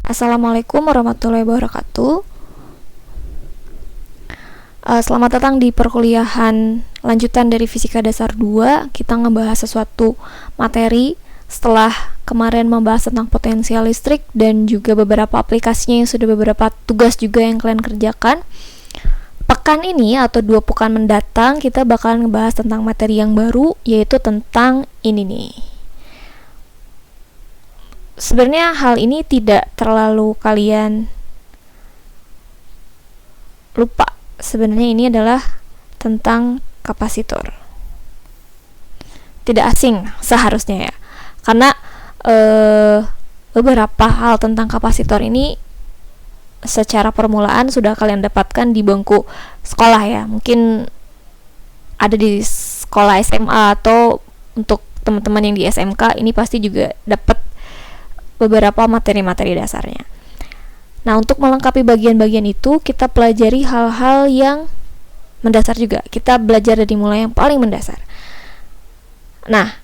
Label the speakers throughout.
Speaker 1: Assalamualaikum warahmatullahi wabarakatuh. Selamat datang di perkuliahan lanjutan dari Fisika Dasar 2. Kita ngebahas sesuatu materi setelah kemarin membahas tentang potensial listrik dan juga beberapa aplikasinya yang sudah beberapa tugas juga yang kalian kerjakan. Pekan ini atau 2 pekan mendatang kita bakalan ngebahas tentang materi yang baru, yaitu tentang ini nih. Sebenarnya hal ini tidak terlalu kalian lupa. Sebenarnya ini adalah tentang kapasitor. Tidak asing seharusnya ya. Karena beberapa hal tentang kapasitor ini secara permulaan sudah kalian dapatkan di bangku sekolah ya. Mungkin ada di sekolah SMA atau untuk teman-teman yang di SMK ini pasti juga dapat beberapa materi-materi dasarnya. Nah, untuk melengkapi bagian-bagian itu, kita pelajari hal-hal yang mendasar juga. Kita belajar dari mulai yang paling mendasar. Nah,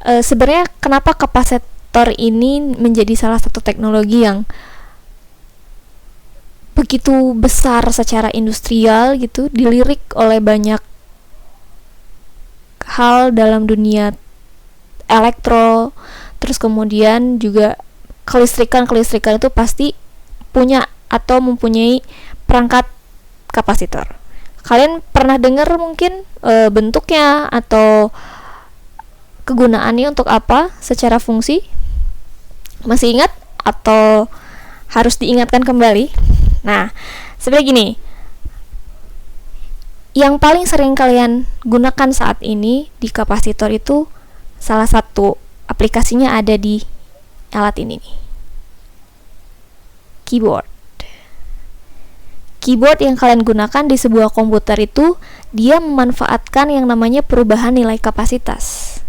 Speaker 1: sebenarnya kenapa kapasitor ini menjadi salah satu teknologi yang begitu besar secara industrial gitu, dilirik oleh banyak hal dalam dunia elektro, terus kemudian juga kelistrikan itu pasti punya atau mempunyai perangkat kapasitor. Kalian pernah dengar mungkin bentuknya atau kegunaannya untuk apa secara fungsi? Masih ingat atau harus diingatkan kembali? Nah, sebenarnya gini, yang paling sering kalian gunakan saat ini di kapasitor itu salah satu aplikasinya ada di alat ini nih, keyboard yang kalian gunakan di sebuah komputer itu dia memanfaatkan yang namanya perubahan nilai kapasitas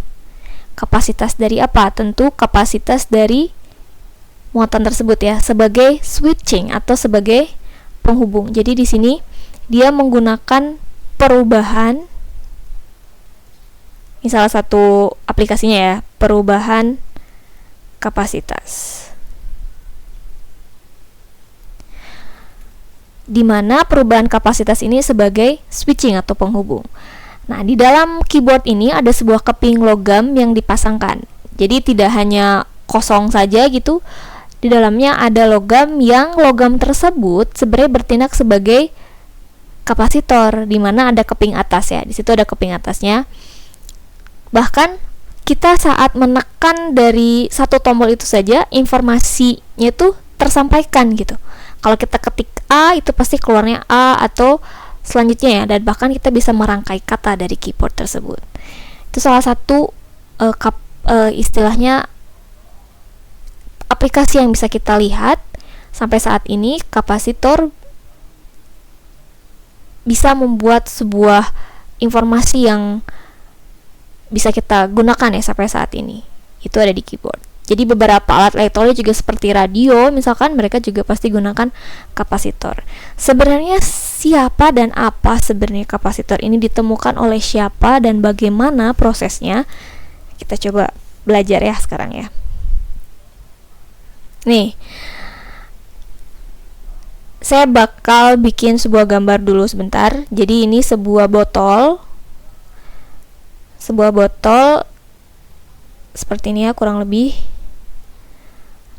Speaker 1: dari apa? Tentu kapasitas dari muatan tersebut ya, sebagai switching atau sebagai penghubung. Jadi di sini dia menggunakan perubahan, ini salah satu aplikasinya ya, perubahan kapasitas, di mana perubahan kapasitas ini sebagai switching atau penghubung. Nah, di dalam keyboard ini ada sebuah keping logam yang dipasangkan. Jadi tidak hanya kosong saja gitu. Di dalamnya ada logam yang logam tersebut sebenarnya bertindak sebagai kapasitor, di mana ada keping atas ya. Di situ ada keping atasnya. Bahkan kita saat menekan dari satu tombol itu saja, informasinya itu tersampaikan gitu. Kalau kita ketik A, itu pasti keluarnya A atau selanjutnya ya, dan bahkan kita bisa merangkai kata dari keyboard tersebut. Itu salah satu istilahnya aplikasi yang bisa kita lihat sampai saat ini. Kapasitor bisa membuat sebuah informasi yang bisa kita gunakan ya sampai saat ini. Itu ada di keyboard. Jadi beberapa alat elektronik juga seperti radio misalkan, mereka juga pasti gunakan kapasitor. Sebenarnya siapa dan apa sebenarnya kapasitor ini, ditemukan oleh siapa dan bagaimana prosesnya? Kita coba belajar ya sekarang ya. Nih, saya bakal bikin sebuah gambar dulu sebentar. Jadi ini sebuah botol seperti ini ya kurang lebih.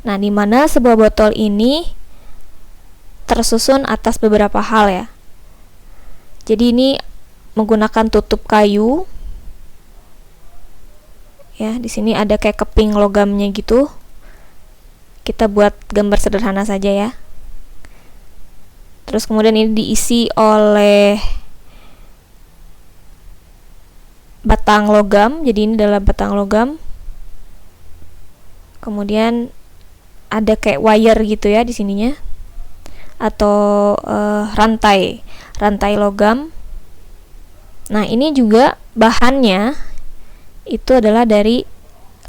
Speaker 1: Nah, di mana sebuah botol ini tersusun atas beberapa hal ya. Jadi ini menggunakan tutup kayu. Ya, di sini ada kayak keping logamnya gitu. Kita buat gambar sederhana saja ya. Terus kemudian ini diisi oleh batang logam. Jadi ini adalah batang logam. Kemudian ada kayak wire gitu ya di sininya, atau rantai logam. Nah, ini juga bahannya itu adalah dari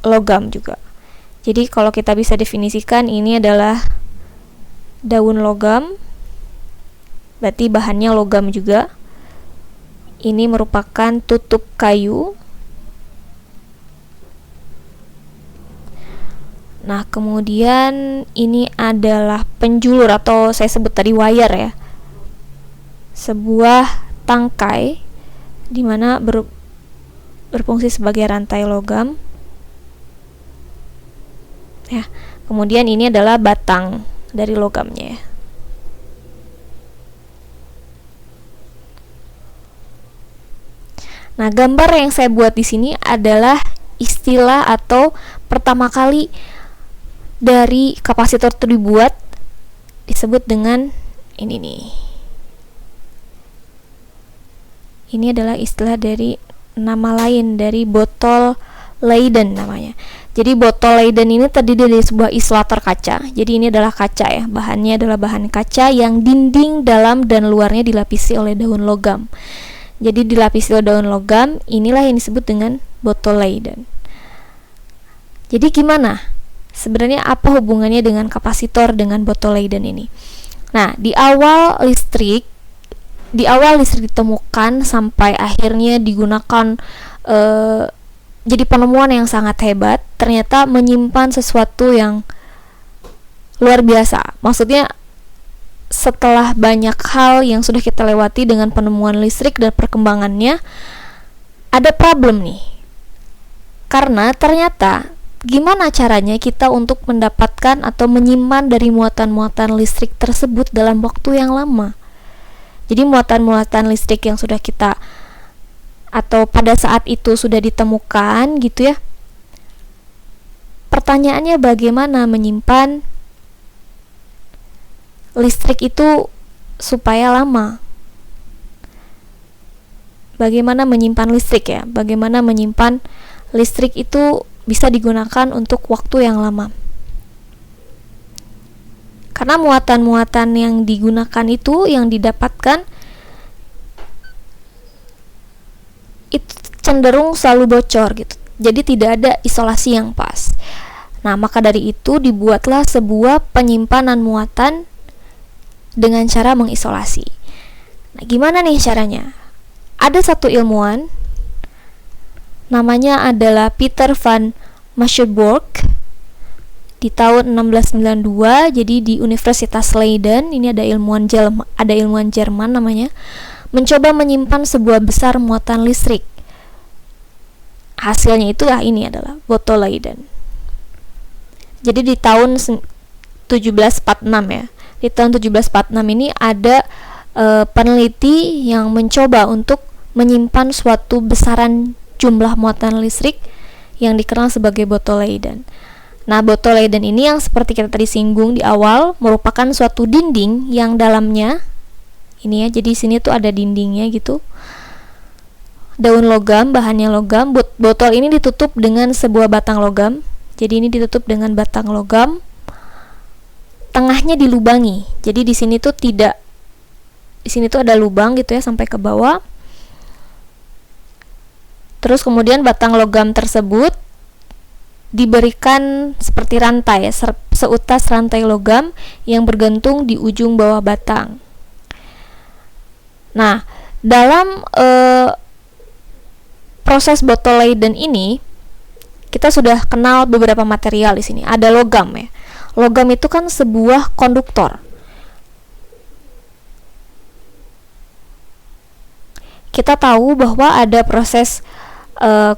Speaker 1: logam juga. Jadi kalau kita bisa definisikan, ini adalah daun logam, berarti bahannya logam juga. Ini merupakan tutup kayu. Nah, kemudian ini adalah penjulur atau saya sebut tadi wire ya. Sebuah tangkai di mana berfungsi sebagai rantai logam. Ya. Kemudian ini adalah batang dari logamnya ya. Nah, gambar yang saya buat di sini adalah istilah atau pertama kali dari kapasitor itu dibuat, disebut dengan ini nih. Ini adalah istilah dari nama lain dari botol Leyden namanya. Jadi botol Leyden ini terdiri dari sebuah isolator kaca. Jadi ini adalah kaca ya, bahannya adalah bahan kaca yang dinding dalam dan luarnya dilapisi oleh daun logam. Jadi dilapisi oleh daun logam, inilah yang disebut dengan botol Leyden. Jadi gimana? Sebenarnya apa hubungannya dengan kapasitor dengan botol Leyden ini? Nah, di awal listrik ditemukan sampai akhirnya digunakan jadi penemuan yang sangat hebat, ternyata menyimpan sesuatu yang luar biasa. Maksudnya setelah banyak hal yang sudah kita lewati dengan penemuan listrik dan perkembangannya, ada problem nih. Karena ternyata gimana caranya kita untuk mendapatkan atau menyimpan dari muatan-muatan listrik tersebut dalam waktu yang lama. Jadi muatan-muatan listrik yang sudah kita atau pada saat itu sudah ditemukan gitu ya. Pertanyaannya bagaimana menyimpan listrik itu supaya lama? Bagaimana menyimpan listrik ya? Bagaimana menyimpan listrik itu bisa digunakan untuk waktu yang lama? Karena muatan-muatan yang digunakan itu, yang didapatkan itu cenderung selalu bocor gitu. Jadi tidak ada isolasi yang pas. Nah, maka dari itu dibuatlah sebuah penyimpanan muatan dengan cara mengisolasi. Nah, gimana nih caranya? Ada satu ilmuwan namanya adalah Peter van Maesburg di tahun 1692. Jadi di Universitas Leiden, ini ada ilmuwan Jerman namanya, mencoba menyimpan sebuah besar muatan listrik. Hasilnya itu ini adalah botol Leyden. Jadi di tahun 1746 ya. Di tahun 1746 ini ada peneliti yang mencoba untuk menyimpan suatu besaran jumlah muatan listrik yang dikenal sebagai botol Leyden. Nah, botol Leyden ini yang seperti kita tadi singgung di awal merupakan suatu dinding yang dalamnya ini ya, jadi sini tuh ada dindingnya gitu. Daun logam, bahannya logam. Botol ini ditutup dengan sebuah batang logam. Jadi ini ditutup dengan batang logam. Tengahnya dilubangi. Jadi di sini tuh ada lubang gitu ya sampai ke bawah. Terus kemudian batang logam tersebut diberikan seperti rantai, seutas rantai logam yang bergantung di ujung bawah batang. Nah, dalam proses botol Leyden ini kita sudah kenal beberapa material di sini. Ada logam ya. Logam itu kan sebuah konduktor. Kita tahu bahwa ada proses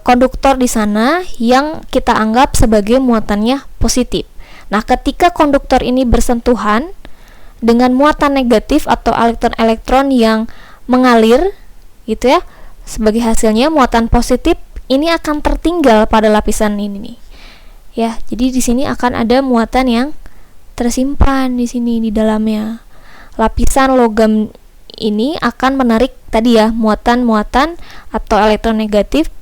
Speaker 1: konduktor di sana yang kita anggap sebagai muatannya positif. Nah, ketika konduktor ini bersentuhan dengan muatan negatif atau elektron-elektron yang mengalir gitu ya, sebagai hasilnya muatan positif ini akan tertinggal pada lapisan ini nih. Ya, jadi di sini akan ada muatan yang tersimpan di sini di dalamnya. Lapisan logam ini akan menarik tadi ya muatan-muatan atau elektron negatif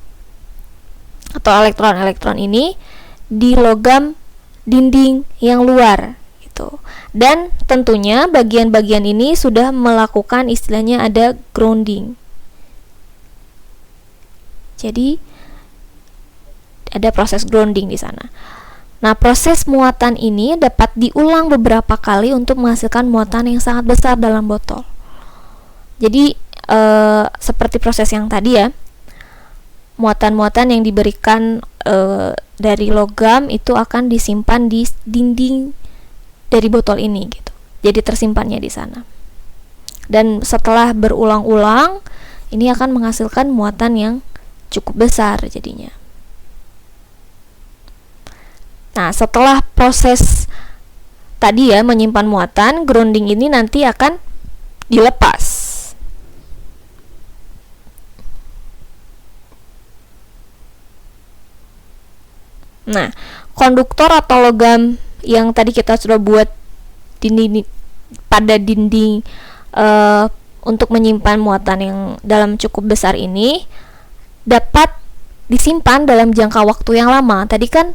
Speaker 1: atau elektron-elektron ini di logam dinding yang luar gitu. Dan tentunya bagian-bagian ini sudah melakukan istilahnya ada grounding. Jadi ada proses grounding di sana. Nah, proses muatan ini dapat diulang beberapa kali untuk menghasilkan muatan yang sangat besar dalam botol. Jadi seperti proses yang tadi ya, muatan-muatan yang diberikan dari logam itu akan disimpan di dinding dari botol ini gitu. Jadi tersimpannya di sana. Dan setelah berulang-ulang, ini akan menghasilkan muatan yang cukup besar jadinya. Nah, setelah proses tadi ya menyimpan muatan, grounding ini nanti akan dilepas. Nah, konduktor atau logam yang tadi kita sudah buat pada dinding untuk menyimpan muatan yang dalam cukup besar ini dapat disimpan dalam jangka waktu yang lama. Tadi kan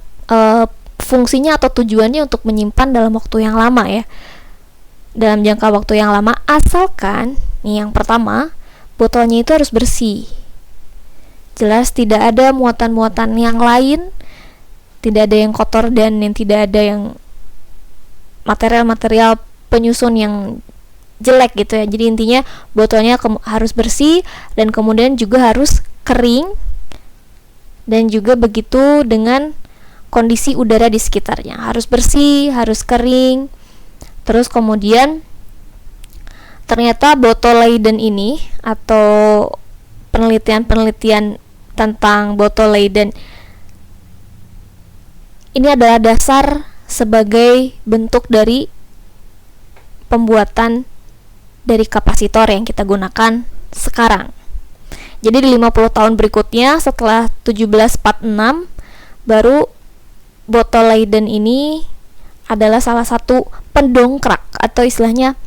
Speaker 1: fungsinya atau tujuannya untuk menyimpan dalam waktu yang lama ya. Dalam jangka waktu yang lama, asalkan nih yang pertama, botolnya itu harus bersih. Jelas tidak ada muatan-muatan yang lain, tidak ada yang kotor dan yang tidak ada yang material-material penyusun yang jelek gitu ya. Jadi intinya botolnya harus bersih dan kemudian juga harus kering, dan juga begitu dengan kondisi udara di sekitarnya. Harus bersih, harus kering. Terus kemudian ternyata botol Leiden ini atau penelitian-penelitian tentang botol Leiden ini adalah dasar sebagai bentuk dari pembuatan dari kapasitor yang kita gunakan sekarang. Jadi di 50 tahun berikutnya setelah 1746 baru botol Leiden ini adalah salah satu pendongkrak atau istilahnya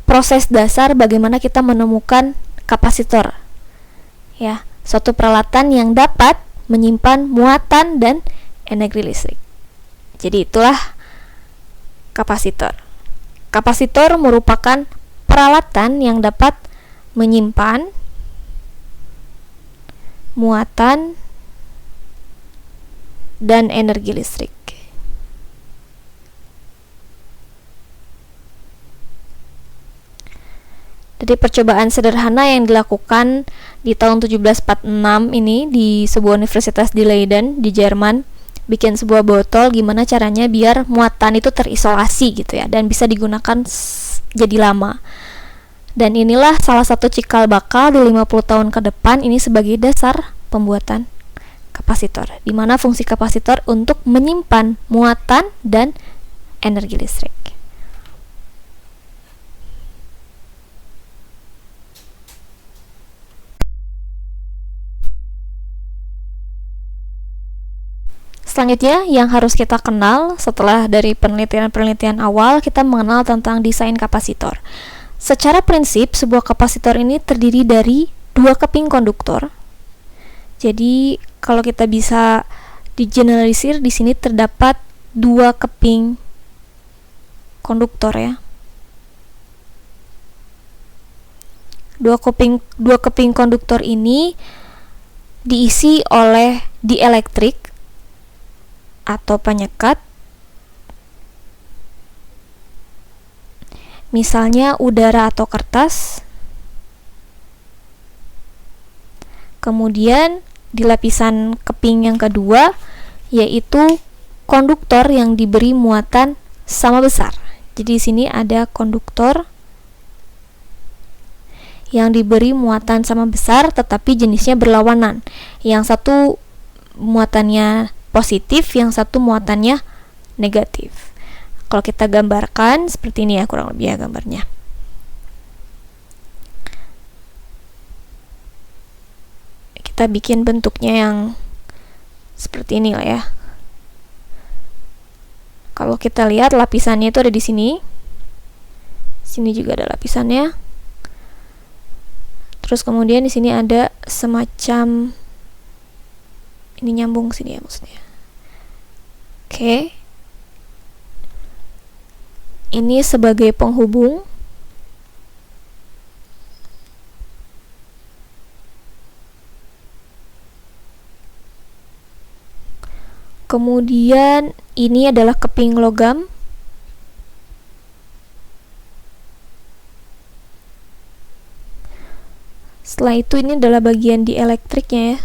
Speaker 1: proses dasar bagaimana kita menemukan kapasitor. Ya, suatu peralatan yang dapat menyimpan muatan dan energi listrik. Jadi itulah kapasitor. Kapasitor merupakan peralatan yang dapat menyimpan muatan dan energi listrik. Dari percobaan sederhana yang dilakukan di tahun 1746 ini di sebuah universitas di Leiden di Jerman, bikin sebuah botol gimana caranya biar muatan itu terisolasi gitu ya dan bisa digunakan jadi lama. Dan inilah salah satu cikal bakal di 50 tahun ke depan ini sebagai dasar pembuatan kapasitor, di mana fungsi kapasitor untuk menyimpan muatan dan energi listrik. Selanjutnya yang harus kita kenal setelah dari penelitian-penelitian awal, kita mengenal tentang desain kapasitor. Secara prinsip, sebuah kapasitor ini terdiri dari dua keping konduktor. Jadi kalau kita bisa digeneralisir, di sini terdapat dua keping konduktor ya. Dua keping konduktor ini diisi oleh dielektrik atau penyekat, misalnya udara atau kertas. Kemudian di lapisan keping yang kedua yaitu konduktor yang diberi muatan sama besar. Jadi di sini ada konduktor yang diberi muatan sama besar tetapi jenisnya berlawanan. Yang satu muatannya positif, yang satu muatannya negatif. Kalau kita gambarkan seperti ini ya, kurang lebih ya gambarnya. Kita bikin bentuknya yang seperti ini lah ya. Kalau kita lihat lapisannya itu ada di sini. Sini juga ada lapisannya. Terus kemudian di sini ada semacam ini nyambung sini ya maksudnya. Oke. Ini sebagai penghubung. Kemudian ini adalah keping logam. Setelah itu ini adalah bagian dielektriknya ya.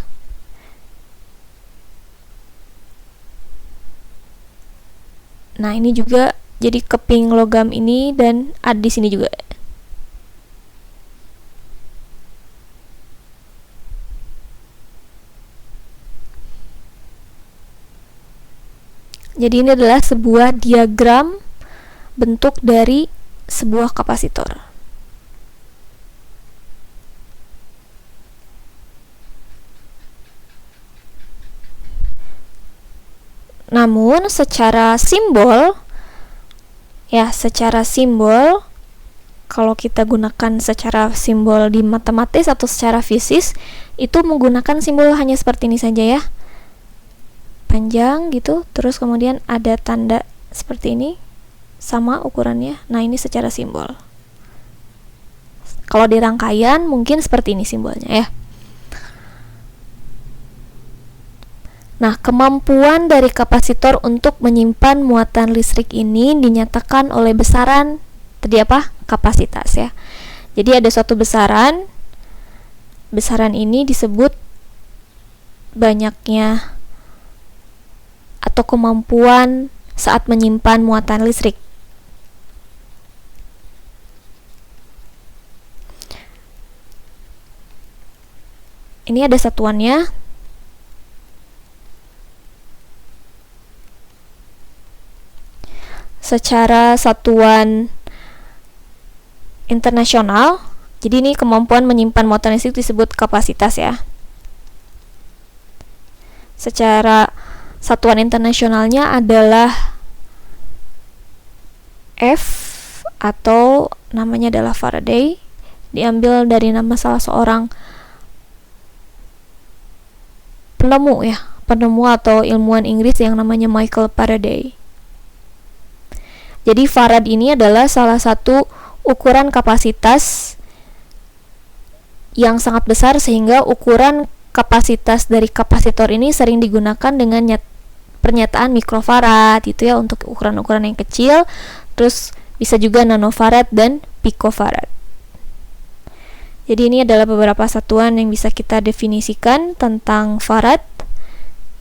Speaker 1: Nah, ini juga jadi keping logam ini dan ada di sini juga. Jadi ini adalah sebuah diagram bentuk dari sebuah kapasitor. Namun secara simbol kalau kita gunakan secara simbol di matematis atau secara fisik itu menggunakan simbol hanya seperti ini saja ya. Panjang gitu, terus kemudian ada tanda seperti ini, sama ukurannya. Nah, ini secara simbol. Kalau di rangkaian mungkin seperti ini simbolnya ya. Nah, kemampuan dari kapasitor untuk menyimpan muatan listrik ini dinyatakan oleh besaran tadi apa? Kapasitas ya. Jadi ada suatu besaran ini disebut banyaknya atau kemampuan saat menyimpan muatan listrik. Ini ada satuannya. Secara satuan internasional, jadi ini kemampuan menyimpan muatan listrik disebut kapasitas ya. Secara satuan internasionalnya adalah F atau namanya adalah Faraday, diambil dari nama salah seorang penemu atau ilmuwan Inggris yang namanya Michael Faraday. Jadi farad ini adalah salah satu ukuran kapasitas yang sangat besar sehingga ukuran kapasitas dari kapasitor ini sering digunakan dengan pernyataan mikrofarad gitu ya untuk ukuran-ukuran yang kecil, terus bisa juga nanofarad dan picofarad. Jadi ini adalah beberapa satuan yang bisa kita definisikan tentang farad.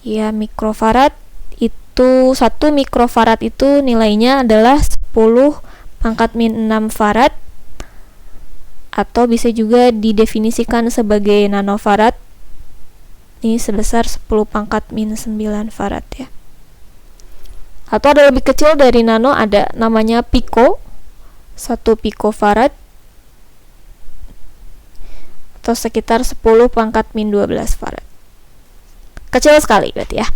Speaker 1: Ya, mikrofarad itu 1 mikrofarad itu nilainya adalah 10 pangkat min 6 farad, atau bisa juga didefinisikan sebagai nanofarad ini sebesar 10 pangkat min 9 farad ya. Atau ada lebih kecil dari nano, ada namanya pico, 1 picofarad atau sekitar 10 pangkat min 12 farad. Kecil sekali berarti ya.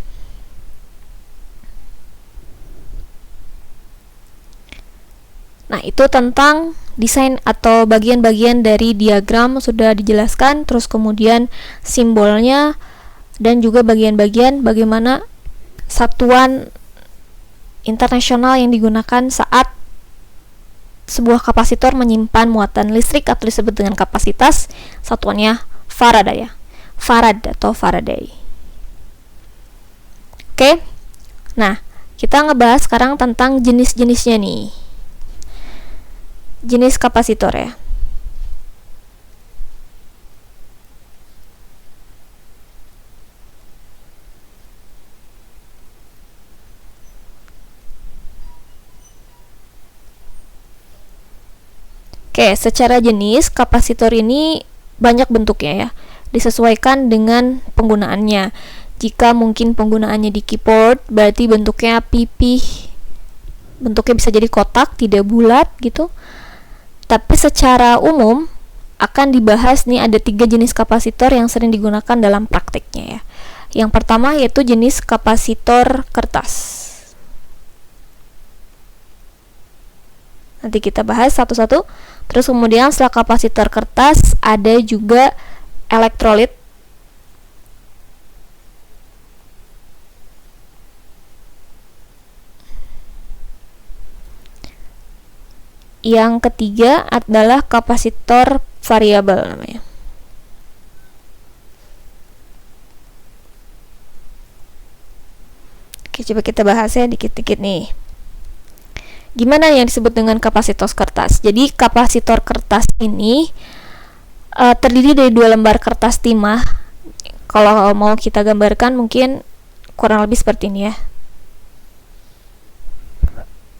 Speaker 1: Nah, itu tentang desain atau bagian-bagian dari diagram sudah dijelaskan, terus kemudian simbolnya dan juga bagian-bagian bagaimana satuan internasional yang digunakan saat sebuah kapasitor menyimpan muatan listrik atau disebut dengan kapasitas. Satuannya Faraday ya. Farad atau Faraday. Oke. Nah, kita ngebahas sekarang tentang jenis-jenisnya nih. Jenis kapasitor ya. Oke, secara jenis kapasitor ini banyak bentuknya ya, disesuaikan dengan penggunaannya. Jika mungkin penggunaannya di keyboard, berarti bentuknya pipih, bentuknya bisa jadi kotak, tidak bulat gitu. Tapi secara umum akan dibahas nih ada 3 jenis kapasitor yang sering digunakan dalam prakteknya ya. Yang pertama yaitu jenis kapasitor kertas. Nanti kita bahas satu-satu. Terus kemudian setelah kapasitor kertas ada juga elektrolit. Yang ketiga adalah kapasitor variabel namanya. Oke, coba kita bahas ya dikit-dikit nih. Gimana yang disebut dengan kapasitor kertas? Jadi kapasitor kertas ini terdiri dari 2 lembar kertas timah. Kalau mau kita gambarkan mungkin kurang lebih seperti ini ya.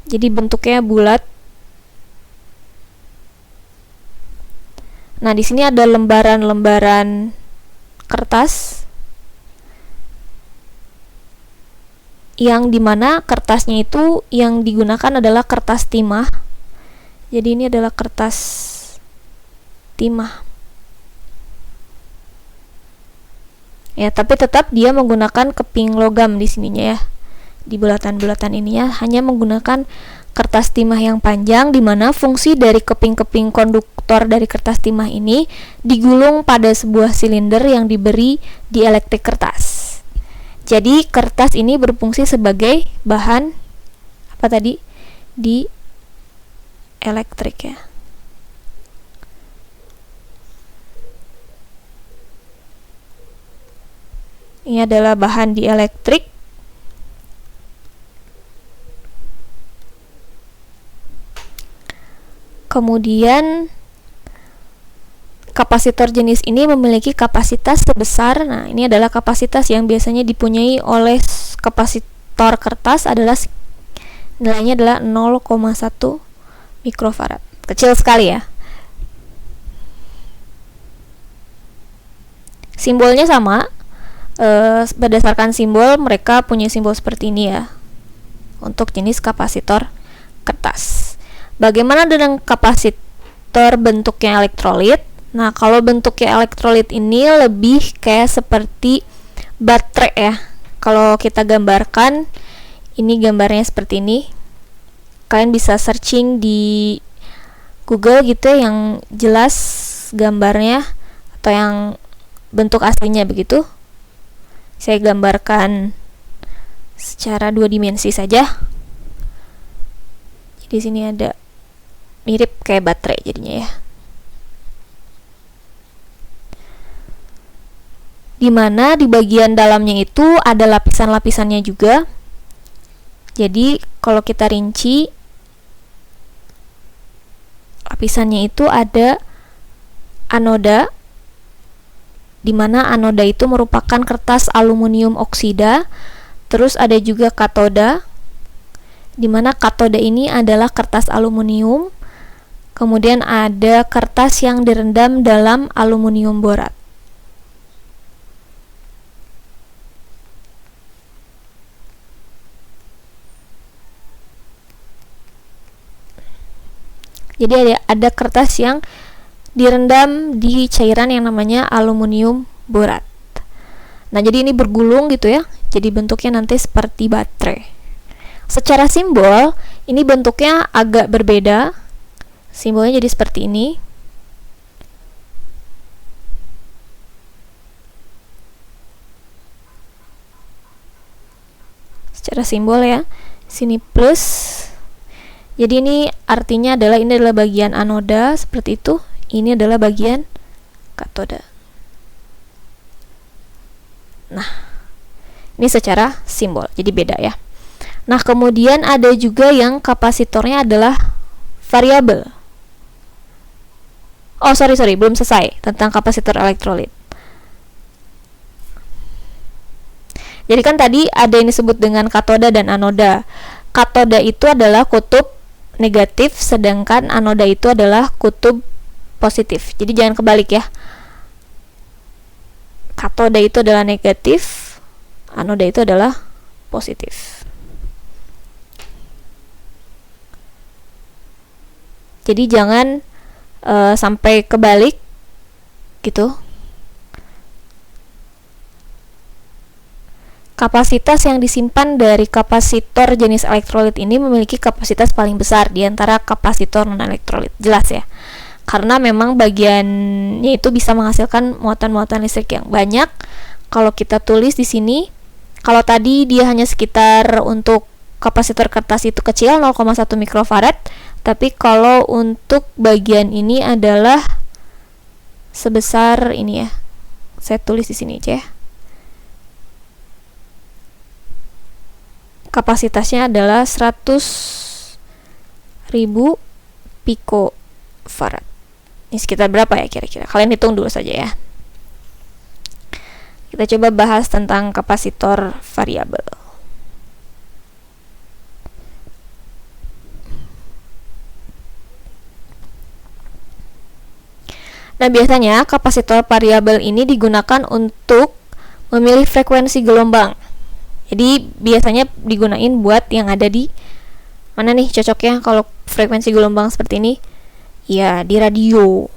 Speaker 1: Jadi bentuknya bulat. Nah, di sini ada lembaran-lembaran kertas yang dimana kertasnya itu yang digunakan adalah kertas timah. Jadi ini adalah kertas timah. Ya, tapi tetap dia menggunakan keping logam di sininya ya. Di bulatan-bulatan ini ya hanya menggunakan kertas timah yang panjang, di mana fungsi dari keping-keping konduktor dari kertas timah ini digulung pada sebuah silinder yang diberi dielektrik kertas. Jadi kertas ini berfungsi sebagai bahan apa tadi? Di elektrik ya. Ini adalah bahan dielektrik. Kemudian kapasitor jenis ini memiliki kapasitas sebesar, nah ini adalah kapasitas yang biasanya dipunyai oleh kapasitor kertas adalah nilainya adalah 0,1 mikrofarad. Kecil sekali ya. Simbolnya sama. Berdasarkan simbol mereka punya simbol seperti ini ya untuk jenis kapasitor kertas. Bagaimana dengan kapasitor bentuknya elektrolit? Nah, kalau bentuknya elektrolit ini lebih kayak seperti baterai ya. Kalau kita gambarkan, ini gambarnya seperti ini. Kalian bisa searching di Google gitu ya, yang jelas gambarnya atau yang bentuk aslinya begitu. Saya gambarkan secara 2 dimensi saja. Di sini ada mirip kayak baterai jadinya ya. Dimana di bagian dalamnya itu ada lapisan-lapisannya juga. Jadi kalau kita rinci, lapisannya itu ada anoda, di mana anoda itu merupakan kertas aluminium oksida. Terus ada juga katoda, di mana katoda ini adalah kertas aluminium. Kemudian ada kertas yang direndam dalam aluminium borat. Jadi ada kertas yang direndam di cairan yang namanya aluminium borat. Nah, jadi ini bergulung gitu ya. Jadi bentuknya nanti seperti baterai. Secara simbol, ini bentuknya agak berbeda. Simbolnya jadi seperti ini. Secara simbol ya. Sini plus. Jadi ini artinya adalah ini adalah bagian anoda seperti itu. Ini adalah bagian katoda. Nah, ini secara simbol, jadi beda ya. Nah, kemudian ada juga yang kapasitornya adalah variabel. Oh, sorry, belum selesai tentang kapasitor elektrolit. Jadi kan tadi ada yang disebut dengan katoda dan anoda. Katoda itu adalah kutub negatif, sedangkan anoda itu adalah kutub positif. Jadi jangan kebalik ya. Katoda itu adalah negatif, anoda itu adalah positif. Jadi jangan sampai kebalik gitu. Kapasitas yang disimpan dari kapasitor jenis elektrolit ini memiliki kapasitas paling besar di antara kapasitor non-elektrolit. Jelas ya. Karena memang bagiannya itu bisa menghasilkan muatan-muatan listrik yang banyak. Kalau kita tulis di sini, kalau tadi dia hanya sekitar untuk kapasitor kertas itu kecil 0,1 mikrofarad, tapi kalau untuk bagian ini adalah sebesar ini ya. Saya tulis di sini aja ya. Kapasitasnya adalah 100.000 picofarad. Ini sekitar berapa ya kira-kira? Kalian hitung dulu saja ya. Kita coba bahas tentang kapasitor variabel. Nah, biasanya kapasitor variabel ini digunakan untuk memilih frekuensi gelombang. Jadi biasanya digunain buat yang ada di mana nih cocoknya kalau frekuensi gelombang seperti ini? Ya, di radio.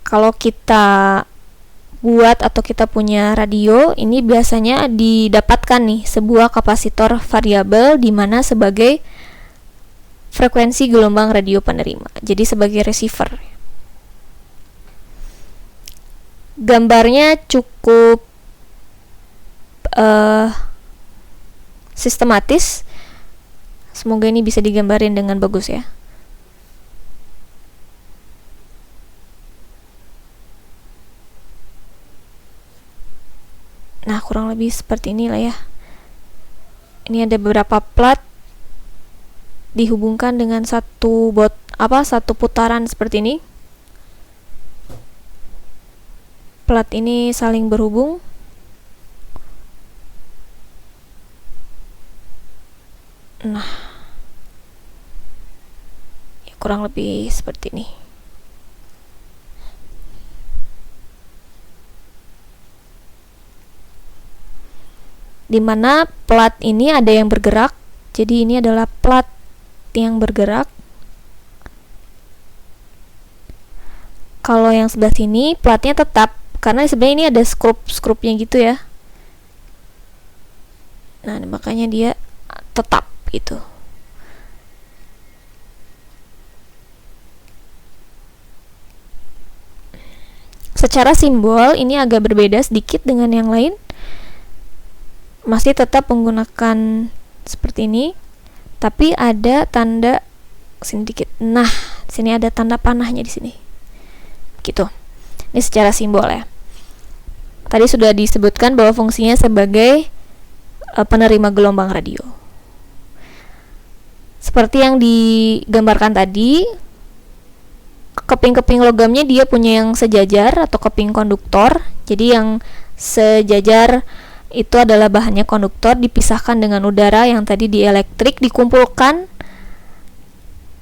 Speaker 1: Kalau kita buat atau kita punya radio, ini biasanya didapatkan nih sebuah kapasitor variabel di mana sebagai frekuensi gelombang radio penerima. Jadi sebagai receiver. Gambarnya cukup sistematis. Semoga ini bisa digambarin dengan bagus ya. Nah, kurang lebih seperti inilah ya. Ini ada beberapa plat dihubungkan dengan satu putaran seperti ini. Plat ini saling berhubung. Nah, ya kurang lebih seperti ini. Dimana plat ini ada yang bergerak, jadi ini adalah plat yang bergerak. Kalau yang sebelah sini platnya tetap, karena sebenarnya ini ada skrup-skrupnya gitu ya. Nah, makanya dia tetap gitu. Secara simbol ini agak berbeda sedikit dengan yang lain. Masih tetap menggunakan seperti ini, tapi ada tanda sini dikit. Nah, sini ada tanda panahnya di sini. Gitu. Ini secara simbol ya. Tadi sudah disebutkan bahwa fungsinya sebagai penerima gelombang radio. Seperti yang digambarkan tadi, keping-keping logamnya dia punya yang sejajar atau keping konduktor. Jadi yang sejajar itu adalah bahannya konduktor, dipisahkan dengan udara yang tadi dielektrik, dikumpulkan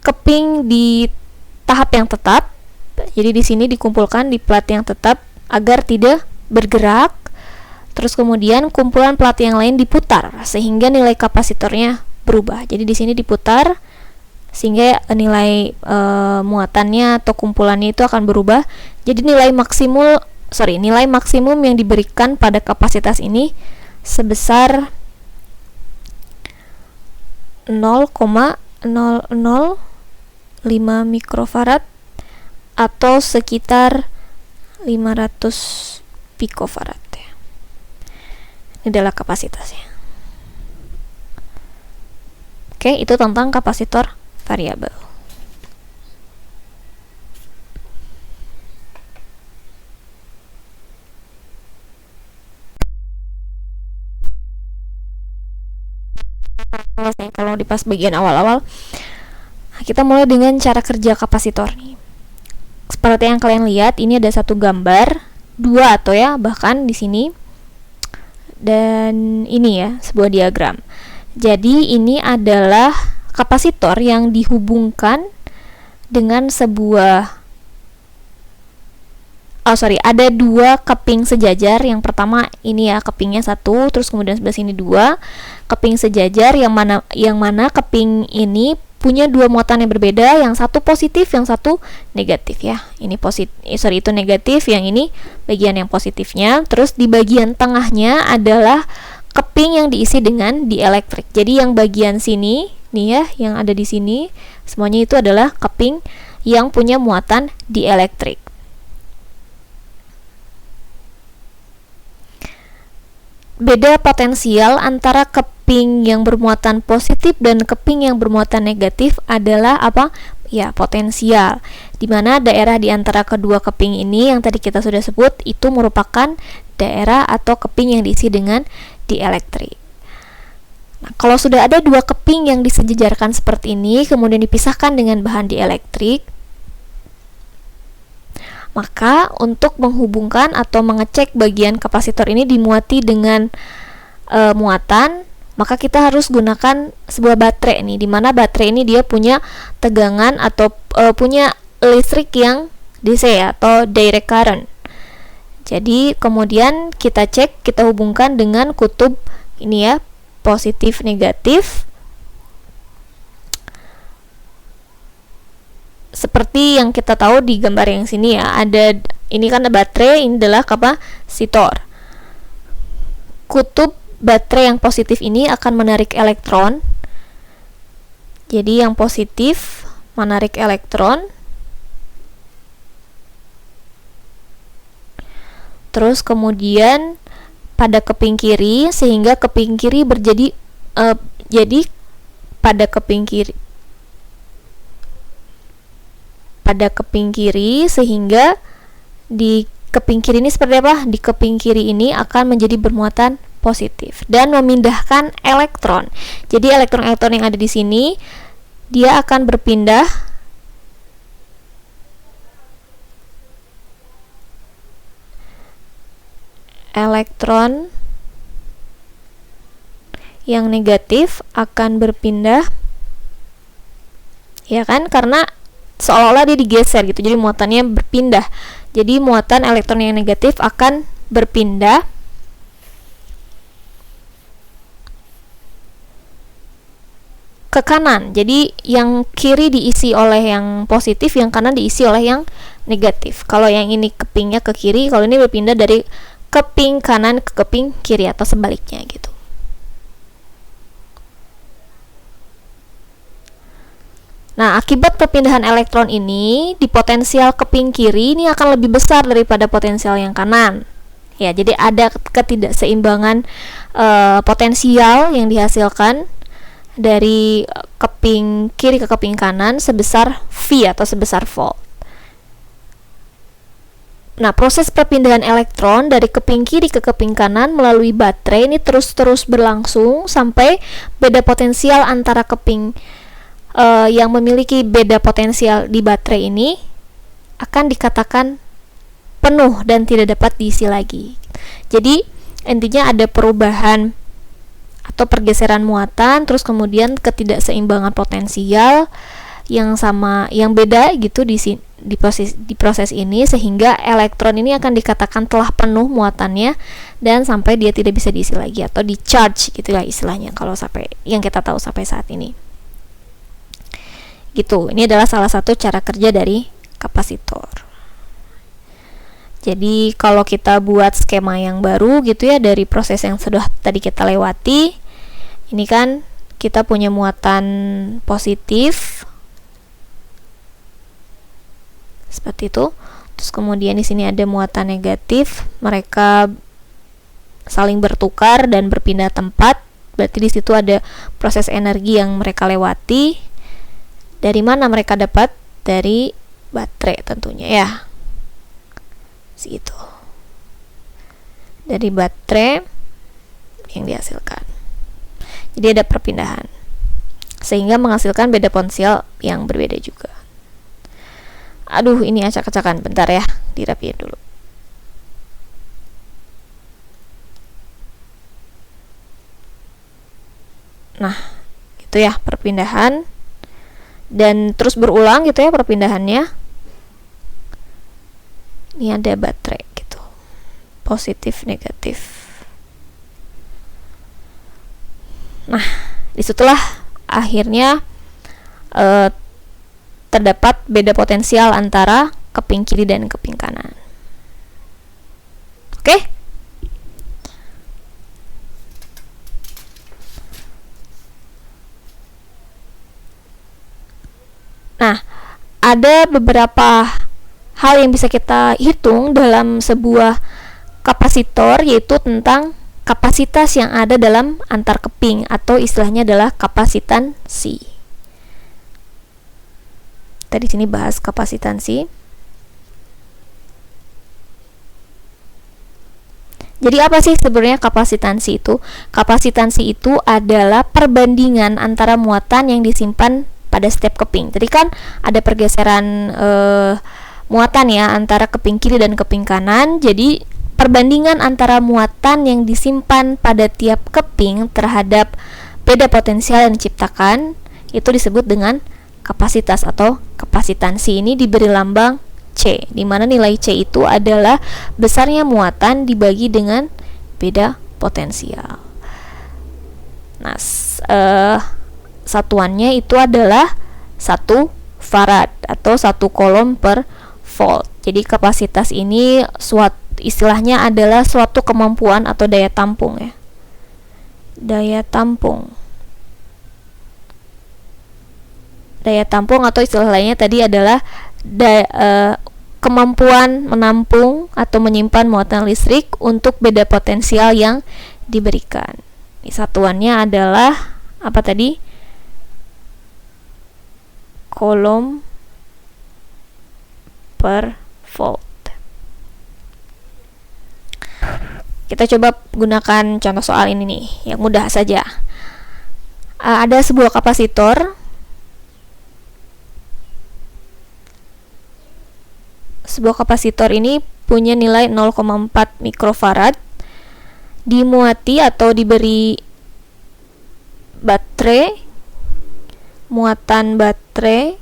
Speaker 1: keping di tahap yang tetap. Jadi di sini dikumpulkan di plat yang tetap agar tidak bergerak. Terus kemudian kumpulan plat yang lain diputar sehingga nilai kapasitornya berubah. Jadi di sini diputar sehingga nilai muatannya atau kumpulannya itu akan berubah. Jadi nilai maksimum yang diberikan pada kapasitas ini sebesar 0,005 mikrofarad atau sekitar 500 pikofarad ya. Ini adalah kapasitasnya. Oke, itu tentang kapasitor variabel. Kalau di pas bagian awal-awal, kita mulai dengan cara kerja kapasitor nih. Seperti yang kalian lihat, ini ada satu gambar, dua atau ya bahkan di sini, dan ini ya sebuah diagram. Jadi ini adalah kapasitor yang dihubungkan dengan ada dua keping sejajar. Yang pertama ini ya kepingnya satu, terus kemudian sebelah sini dua keping sejajar yang mana keping ini punya dua muatan yang berbeda, yang satu positif, yang satu negatif ya. Itu negatif, yang ini bagian yang positifnya. Terus di bagian tengahnya adalah keping yang diisi dengan dielektrik. Jadi yang bagian sini nih ya, yang ada di sini semuanya itu adalah keping yang punya muatan dielektrik. Beda potensial antara keping yang bermuatan positif dan keping yang bermuatan negatif adalah apa? Ya, potensial. Dimana daerah di antara kedua keping ini yang tadi kita sudah sebut itu merupakan daerah atau keping yang diisi dengan dielektrik. Nah, kalau sudah ada dua keping yang disejajarkan seperti ini, kemudian dipisahkan dengan bahan dielektrik, maka untuk menghubungkan atau mengecek bagian kapasitor ini dimuati dengan muatan, maka kita harus gunakan sebuah baterai nih, dimana baterai ini dia punya tegangan atau punya listrik yang DC atau direct current. Jadi kemudian kita cek, kita hubungkan dengan kutub ini ya, positif negatif. Seperti yang kita tahu di gambar yang sini ya, ada ini kan baterai, ini adalah kapasitor. Kutub baterai yang positif ini akan menarik elektron. Jadi yang positif menarik elektron. Terus kemudian pada keping kiri, sehingga keping kiri jadi pada keping kiri sehingga di keping kiri ini seperti apa? Di keping kiri ini akan menjadi bermuatan positif dan memindahkan elektron. Jadi elektron-elektron yang ada di sini dia akan berpindah elektron yang negatif akan berpindah, ya kan, karena seolah-olah dia digeser gitu, jadi muatannya berpindah. Jadi muatan elektron yang negatif akan berpindah ke kanan. Jadi yang kiri diisi oleh yang positif, yang kanan diisi oleh yang negatif. Kalau yang ini kepingnya ke kiri, kalau ini berpindah dari keping kanan ke keping kiri atau sebaliknya gitu. Nah, akibat perpindahan elektron ini di potensial keping kiri ini akan lebih besar daripada potensial yang kanan. Ya, jadi ada ketidakseimbangan potensial yang dihasilkan dari keping kiri ke keping kanan sebesar V atau sebesar volt. Nah, proses perpindahan elektron dari keping kiri ke keping kanan melalui baterai ini terus-terus berlangsung sampai beda potensial antara keping yang memiliki beda potensial di baterai ini akan dikatakan penuh dan tidak dapat diisi lagi. Jadi, intinya ada perubahan atau pergeseran muatan, terus kemudian ketidakseimbangan potensial yang beda gitu di proses ini, sehingga elektron ini akan dikatakan telah penuh muatannya dan sampai dia tidak bisa diisi lagi atau di charge gitu ya istilahnya kalau sampai yang kita tahu sampai saat ini. Gitu. Ini adalah salah satu cara kerja dari kapasitor. Jadi kalau kita buat skema yang baru gitu ya dari proses yang sudah tadi kita lewati, ini kan kita punya muatan positif seperti itu. Terus kemudian di sini ada muatan negatif, mereka saling bertukar dan berpindah tempat. Berarti di situ ada proses energi yang mereka lewati. Dari mana mereka dapat? Dari baterai tentunya ya. Segitu. Dari baterai yang dihasilkan. Jadi ada perpindahan. Sehingga menghasilkan beda potensial yang berbeda juga. Aduh, ini acak-acakan. Bentar ya, dirapiin dulu. Nah, gitu ya perpindahan. Dan terus berulang gitu ya perpindahannya. Ini ada baterai gitu. Positif, negatif. Nah, disitulah akhirnya terdapat beda potensial antara keping kiri dan keping kanan. Oke? Nah, ada beberapa hal yang bisa kita hitung dalam sebuah kapasitor, yaitu tentang kapasitas yang ada dalam antar keping atau istilahnya adalah kapasitansi. Tadi sini bahas kapasitansi. Jadi apa sih sebenarnya kapasitansi itu? Kapasitansi itu adalah perbandingan antara muatan yang disimpan pada setiap keping. Tadi kan ada pergeseran muatan ya antara keping kiri dan keping kanan. Jadi perbandingan antara muatan yang disimpan pada tiap keping terhadap beda potensial yang diciptakan itu disebut dengan kapasitas atau kapasitansi ini diberi lambang C, di mana nilai C itu adalah besarnya muatan dibagi dengan beda potensial. Nah, satuannya itu adalah 1 farad atau 1 coulomb per volt. Jadi kapasitas ini istilahnya adalah suatu kemampuan atau daya tampung ya. Daya tampung atau istilah lainnya tadi adalah kemampuan menampung atau menyimpan muatan listrik untuk beda potensial yang diberikan. Satuannya adalah apa tadi? Coulomb per volt. Kita coba gunakan contoh soal ini nih, yang mudah saja. Ada sebuah kapasitor. Sebuah kapasitor ini punya nilai 0,4 mikrofarad, dimuati atau diberi baterai, muatan baterai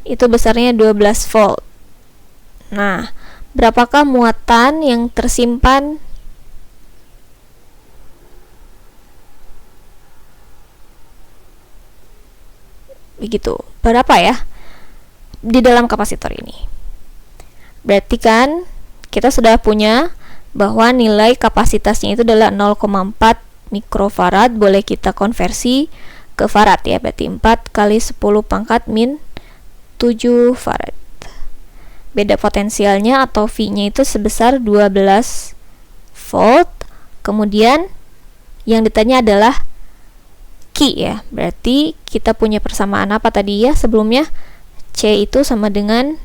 Speaker 1: itu besarnya 12 volt. Nah, berapakah muatan yang tersimpan begitu? Berapa ya di dalam kapasitor ini? Berarti kan kita sudah punya bahwa nilai kapasitasnya itu adalah 0,4 mikrofarad, boleh kita konversi ke farad ya, berarti 4 kali 10 pangkat min 7 farad. Beda potensialnya atau V-nya itu sebesar 12 volt. Kemudian yang ditanya adalah Q ya, berarti kita punya persamaan apa tadi ya sebelumnya? C itu sama dengan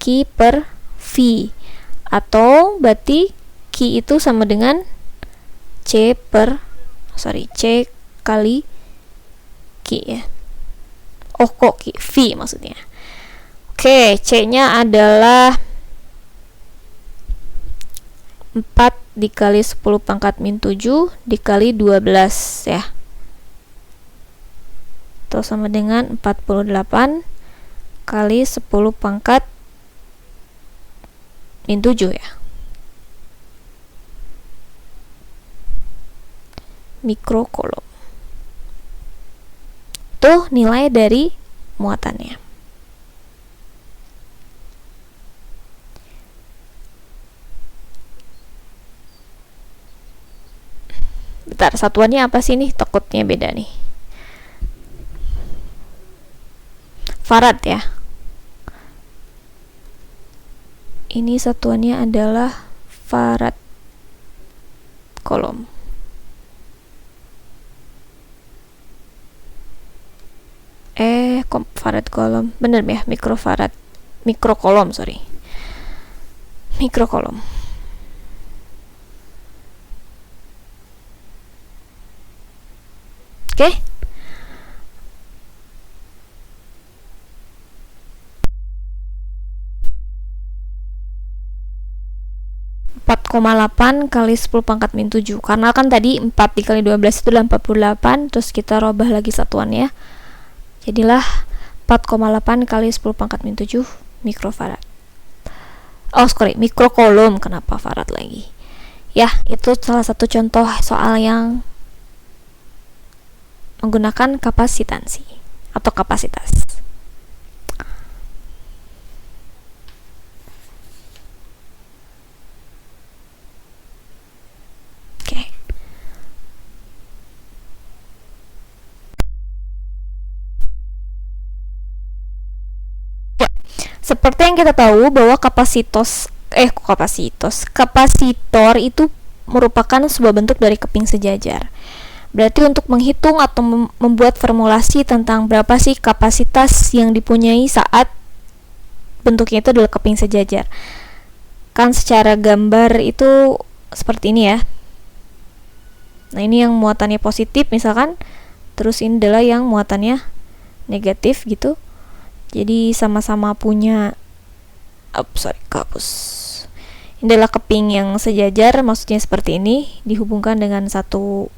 Speaker 1: Q per V, atau berarti Q itu sama dengan C kali Q ya. Oh kok Q, V maksudnya. Oke, C nya adalah 4 dikali 10 pangkat min 7 dikali 12 ya, atau sama dengan 48 kali 10 pangkat min 7 ya, mikrocoulomb. Itu nilai dari muatannya. Bentar, satuannya apa sih nih? Takutnya beda nih. Farad ya. Ini satuannya adalah farad coulomb. Farad coulomb. Bener ya, mikrocoulomb, sorry. Mikrocoulomb. Oke. 4,8 kali 10 pangkat min 7, karena kan tadi 4 dikali 12 itu adalah 48, terus kita rubah lagi satuannya, jadilah 4,8 kali 10 pangkat min 7 mikrofarad. Mikrocoulomb, kenapa farad lagi ya. Itu salah satu contoh soal yang menggunakan kapasitansi atau kapasitas. Oke. Seperti yang kita tahu bahwa kapasitor itu merupakan sebuah bentuk dari keping sejajar. Berarti untuk menghitung atau membuat formulasi tentang berapa sih kapasitas yang dipunyai saat bentuknya itu adalah keping sejajar, kan secara gambar itu seperti ini ya. Nah, ini yang muatannya positif misalkan, terus ini adalah yang muatannya negatif gitu. Jadi sama-sama punya ini adalah keping yang sejajar, maksudnya seperti ini, dihubungkan dengan satu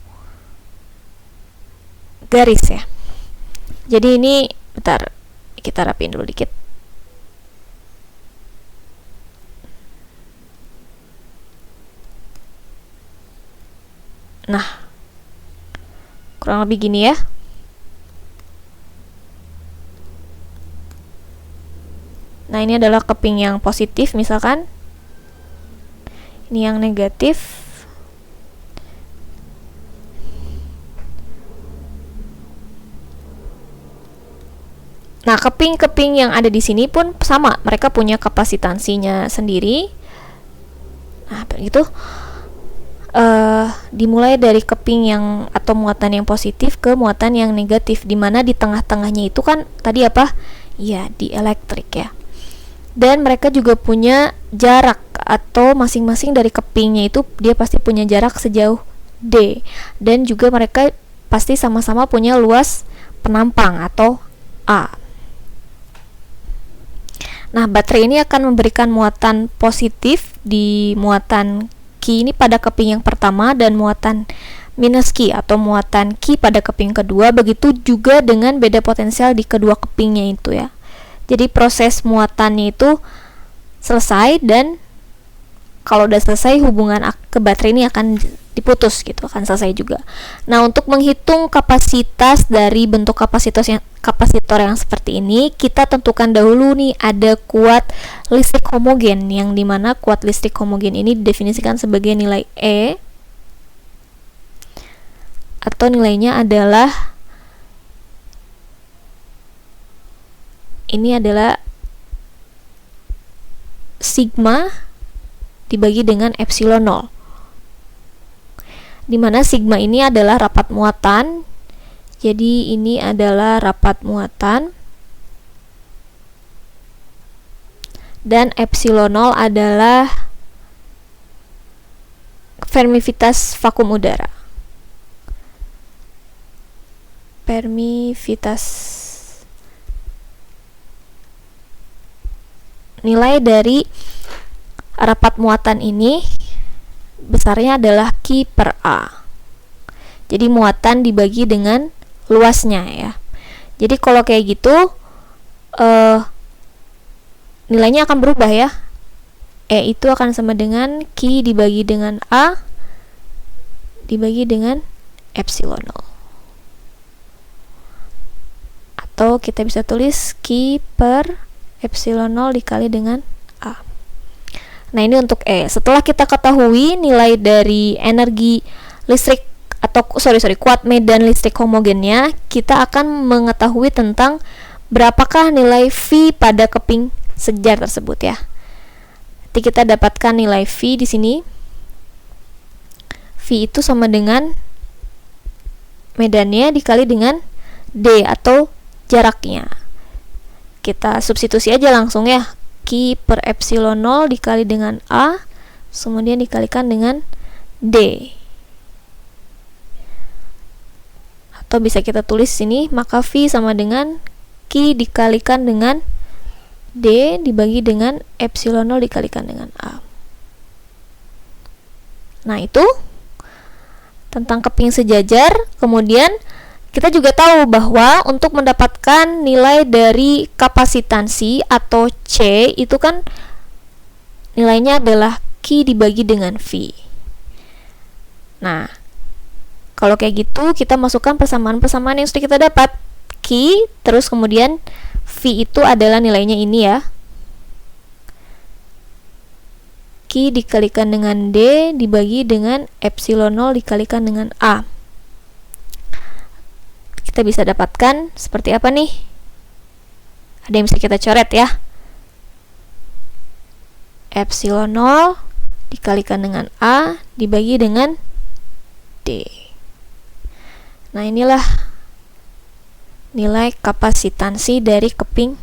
Speaker 1: garis ya. Jadi ini bentar, kita rapiin dulu dikit. Nah, kurang lebih gini ya. Nah, ini adalah keping yang positif misalkan. Ini yang negatif. Nah, keping-keping yang ada di sini pun sama, mereka punya kapasitansinya sendiri. Nah, begitu. Dimulai dari keping yang atau muatan yang positif ke muatan yang negatif, dimana di tengah-tengahnya itu kan tadi apa? Ya, dielektrik ya. Dan mereka juga punya jarak, atau masing-masing dari kepingnya itu dia pasti punya jarak sejauh D, dan juga mereka pasti sama-sama punya luas penampang atau A. Nah, baterai ini akan memberikan muatan positif di muatan Q ini pada keping yang pertama, dan muatan minus Q atau muatan Q pada keping kedua. Begitu juga dengan beda potensial di kedua kepingnya itu ya. Jadi proses muatannya itu selesai, dan kalau udah selesai hubungan ke baterai ini akan diputus gitu, akan selesai juga. Nah, untuk menghitung kapasitas dari bentuk kapasitor yang seperti ini, kita tentukan dahulu nih ada kuat listrik homogen, yang dimana kuat listrik homogen ini didefinisikan sebagai nilai E, atau nilainya adalah ini adalah sigma dibagi dengan epsilon 0, dimana sigma ini adalah rapat muatan. Jadi ini adalah rapat muatan, dan epsilon 0 adalah permisivitas vakum udara. Permisivitas. Nilai dari rapat muatan ini besarnya adalah Q per A. Jadi muatan dibagi dengan luasnya ya. Jadi kalau kayak gitu nilainya akan berubah ya. E itu akan sama dengan Q dibagi dengan A dibagi dengan epsilon 0. Atau kita bisa tulis Q per epsilon 0 dikali dengan A. Nah, ini untuk E. Setelah kita ketahui nilai dari energi listrik atau kuat medan listrik homogennya, kita akan mengetahui tentang berapakah nilai V pada keping sejajar tersebut ya. Nanti kita dapatkan nilai V di sini. V itu sama dengan medannya dikali dengan D atau jaraknya. Kita substitusi aja langsung ya. Q per epsilon 0 dikali dengan A, kemudian dikalikan dengan D. Atau bisa kita tulis sini, maka V sama dengan Q dikalikan dengan D dibagi dengan epsilon 0 dikalikan dengan A. Nah, itu tentang keping sejajar. Kemudian kita juga tahu bahwa untuk mendapatkan nilai dari kapasitansi atau C itu kan nilainya adalah Q dibagi dengan V. Nah, kalau kayak gitu kita masukkan persamaan-persamaan yang sudah kita dapat. Q terus kemudian V itu adalah nilainya ini ya. Q dikalikan dengan D dibagi dengan epsilon 0 dikalikan dengan A. Kita bisa dapatkan seperti apa nih? Ada yang bisa kita coret ya. Epsilon 0 dikalikan dengan A dibagi dengan D. Nah, inilah nilai kapasitansi dari keping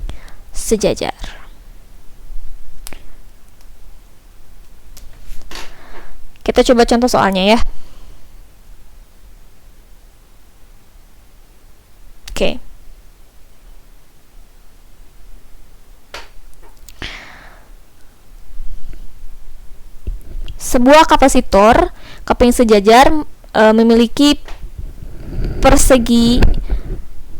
Speaker 1: sejajar. Kita coba contoh soalnya ya. Oke. Sebuah kapasitor keping sejajar memiliki persegi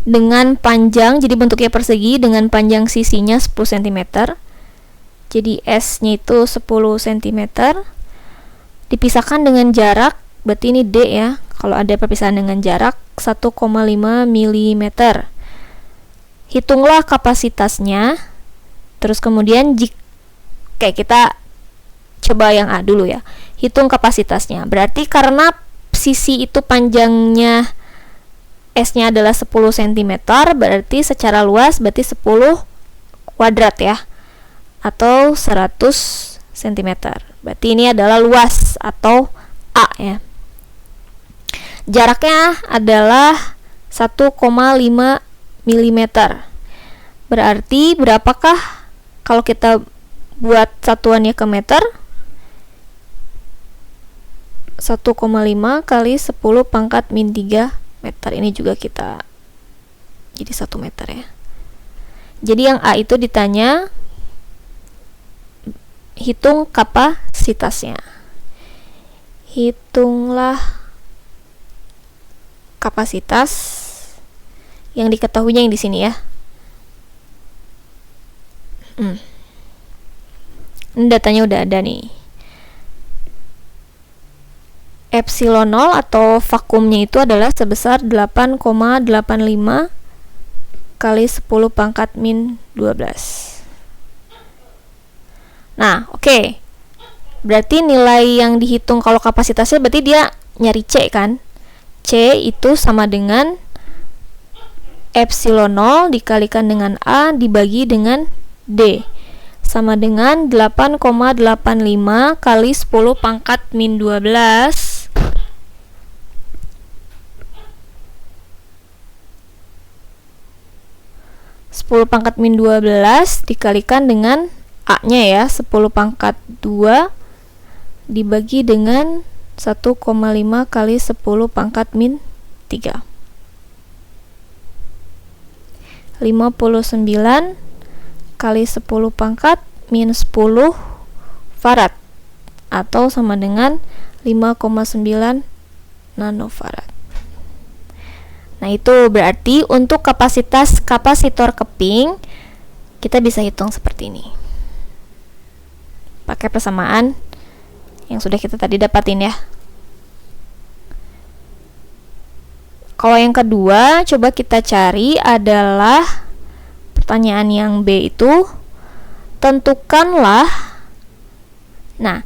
Speaker 1: dengan panjang, jadi bentuknya persegi dengan panjang sisinya 10 cm. Jadi S-nya itu 10 cm. Dipisahkan dengan jarak, berarti ini D ya. Kalau ada perpisahan dengan jarak 1,5 mm. Hitunglah kapasitasnya. Terus kemudian kayak kita coba yang A dulu ya. Hitung kapasitasnya. Berarti karena sisi itu panjangnya S-nya adalah 10 cm, berarti secara luas berarti 10 kuadrat ya. Atau 100 cm. Berarti ini adalah luas atau A ya. Jaraknya adalah 1,5 mm. Berarti berapakah kalau kita buat satuannya ke meter? 1,5 kali 10 pangkat min 3 meter. Ini juga kita jadi 1 meter ya. Jadi yang A itu ditanya hitung kapasitasnya. Hitunglah kapasitas yang diketahuinya yang di sini ya. Ini datanya udah ada nih. Epsilon 0 atau vakumnya itu adalah sebesar 8,85 kali 10 pangkat min 12. Nah, oke. Berarti nilai yang dihitung kalau kapasitasnya berarti dia nyari C kan? C itu sama dengan epsilon 0 dikalikan dengan A dibagi dengan D. Sama dengan 8,85 kali 10 pangkat min 12 10 pangkat min 12 dikalikan dengan A-nya ya, 10 pangkat 2 dibagi dengan 1,5 kali 10 pangkat min 3. 59 kali 10 pangkat min 10 farad atau sama dengan 5,9 nanofarad. Nah, itu berarti untuk kapasitas kapasitor keping kita bisa hitung seperti ini. Pakai persamaan yang sudah kita tadi dapatin ya. Kalau yang kedua, coba kita cari adalah pertanyaan yang B itu, tentukanlah. Nah,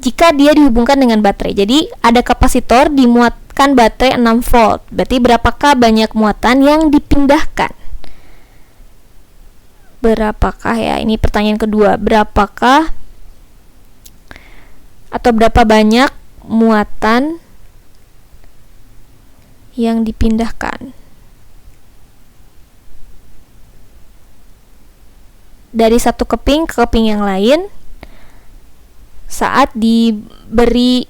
Speaker 1: jika dia dihubungkan dengan baterai. Jadi, ada kapasitor dimuatkan baterai 6 volt. Berarti berapakah banyak muatan yang dipindahkan? Berapakah ya? Ini pertanyaan kedua. Berapakah atau berapa banyak muatan yang dipindahkan dari satu keping ke keping yang lain saat diberi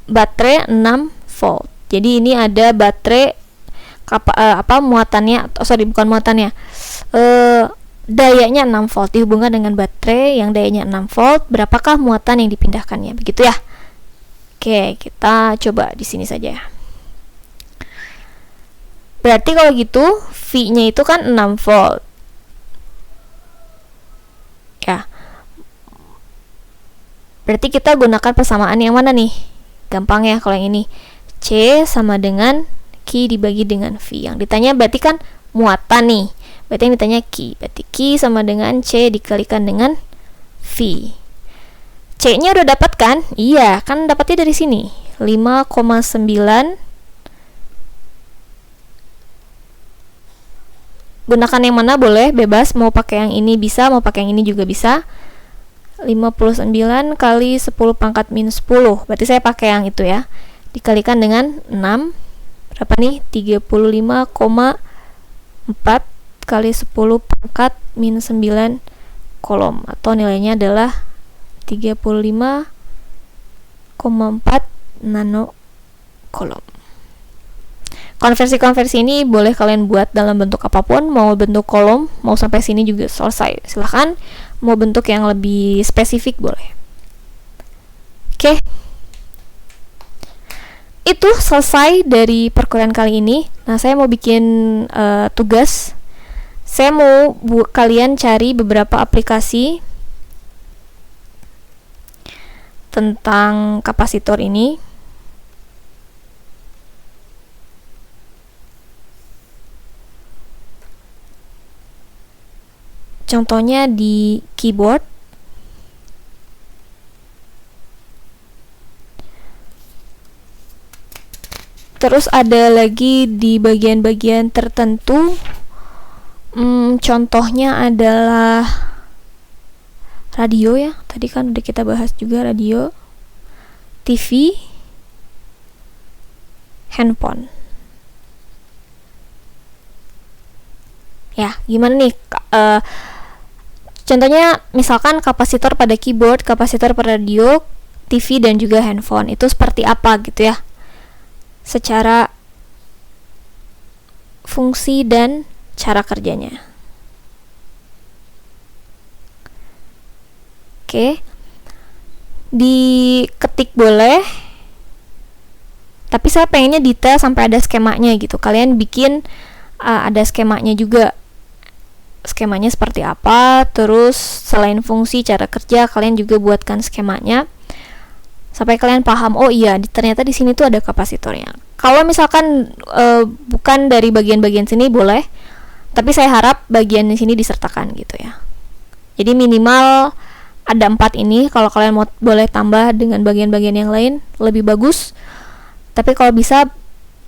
Speaker 1: baterai 6 volt. Jadi ini ada baterai muatannya, bukan muatannya, dayanya 6 volt dihubungkan dengan baterai yang dayanya 6 volt. Berapakah muatan yang dipindahkannya? Begitu ya. Oke, kita coba di sini saja. Berarti kalau gitu V-nya itu kan 6 volt. Ya. Berarti kita gunakan persamaan yang mana nih? Gampang ya kalau yang ini. C sama dengan Q dibagi dengan V. Yang ditanya berarti kan muatan nih. Berarti yang ditanya Q. Berarti Q sama dengan C dikalikan dengan V. C-nya udah dapat kan? Iya, kan dapatnya dari sini. 5,9. Gunakan yang mana boleh, bebas. Mau pakai yang ini bisa, mau pakai yang ini juga bisa. 59 kali 10 pangkat min 10. Berarti saya pakai yang itu ya. Dikalikan dengan 6. Berapa nih? 35,4 kali 10 pangkat min 9 kolom. Atau nilainya adalah 35,4 nano kolom. Konversi-konversi ini boleh kalian buat dalam bentuk apapun, mau bentuk kolom, mau sampai sini juga selesai. Silahkan, mau bentuk yang lebih spesifik boleh. Oke. itu selesai dari perkuliahan kali ini. Nah, saya mau bikin tugas. Saya mau kalian cari beberapa aplikasi tentang kapasitor ini. Contohnya di keyboard. Terus ada lagi di bagian-bagian tertentu. Contohnya adalah radio ya. Tadi kan udah kita bahas juga radio, TV, handphone. Ya, gimana nih? Contohnya misalkan kapasitor pada keyboard, kapasitor pada radio, TV, dan juga handphone. Itu seperti apa gitu ya, secara fungsi dan cara kerjanya. Oke, diketik boleh, tapi saya pengennya detail sampai ada skemanya gitu. Kalian bikin ada skemanya juga, skemanya seperti apa. Terus selain fungsi, cara kerja, kalian juga buatkan skemanya sampai kalian paham, oh iya ternyata di sini tuh ada kapasitornya. Kalau misalkan bukan dari bagian-bagian sini boleh, tapi saya harap bagian di sini disertakan gitu ya. Jadi minimal ada 4 ini. Kalau kalian mau boleh tambah dengan bagian-bagian yang lain lebih bagus. Tapi kalau bisa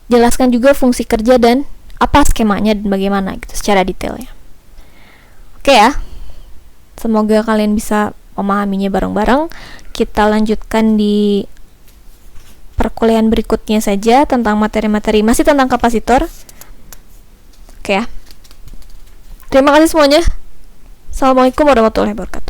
Speaker 1: jelaskan juga fungsi kerja dan apa skemanya dan bagaimana gitu secara detailnya. Oke ya. Semoga kalian bisa memahaminya bareng-bareng. Kita lanjutkan di perkuliahan berikutnya saja tentang materi-materi masih tentang kapasitor. Oke ya. Terima kasih semuanya. Assalamualaikum warahmatullahi wabarakatuh.